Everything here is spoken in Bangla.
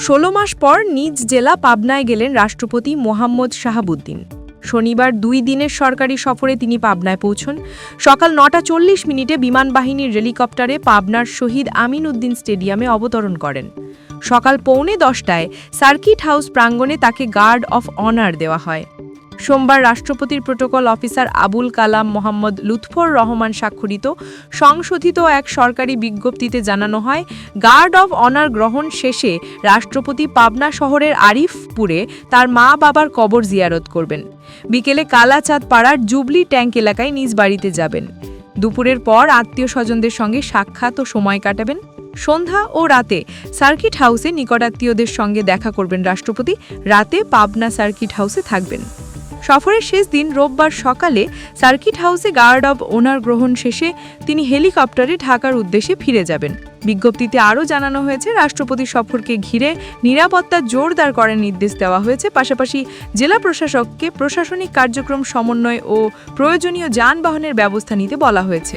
16 মাস পর নিজ জেলা পাবনায় গেলেন রাষ্ট্রপতি মোহাম্মদ শাহাবুদ্দিন। শনিবার 2 দিনের সরকারি সফরে তিনি পাবনায় পৌঁছন। সকাল 9:40 বিমান বাহিনীর হেলিকপ্টারে পাবনার শহীদ আমিন উদ্দিন স্টেডিয়ামে অবতরণ করেন। সকাল 9:45টায় সার্কিট হাউস প্রাঙ্গণে তাকে গার্ড অফ অনার দেওয়া হয়। সোমবার রাষ্ট্রপতির প্রোটোকল অফিসার আবুল কালাম মোহাম্মদ লুৎফর রহমান স্বাক্ষরিত সংশোধিত এক সরকারি বিজ্ঞপ্তিতে জানানো হয়, গার্ড অফ অনার গ্রহণ শেষে রাষ্ট্রপতি পাবনা শহরের আরিফপুরে তার মা বাবার কবর জিয়ারত করবেন। বিকেলে কালাচাঁদ পাড়ার জুবলি ট্যাঙ্ক এলাকায় নিজ বাড়িতে যাবেন। দুপুরের পর আত্মীয় স্বজনদের সঙ্গে সাক্ষাৎ ও সময় কাটাবেন। সন্ধ্যা ও রাতে সার্কিট হাউসে নিকটাত্মীয়দের সঙ্গে দেখা করবেন রাষ্ট্রপতি। রাতে পাবনা সার্কিট হাউসে থাকবেন। সফরের শেষ দিন রোববার সকালে সার্কিট হাউসে গার্ড অব ওনার গ্রহণ শেষে তিনি হেলিকপ্টারে ঢাকার উদ্দেশ্যে ফিরে যাবেন। বিজ্ঞপ্তিতে আরও জানানো হয়েছে, রাষ্ট্রপতির সফরকে ঘিরে নিরাপত্তা জোরদার করার নির্দেশ দেওয়া হয়েছে। পাশাপাশি জেলা প্রশাসককে প্রশাসনিক কার্যক্রম সমন্বয় ও প্রয়োজনীয় যানবাহনের ব্যবস্থা নিতে বলা হয়েছে।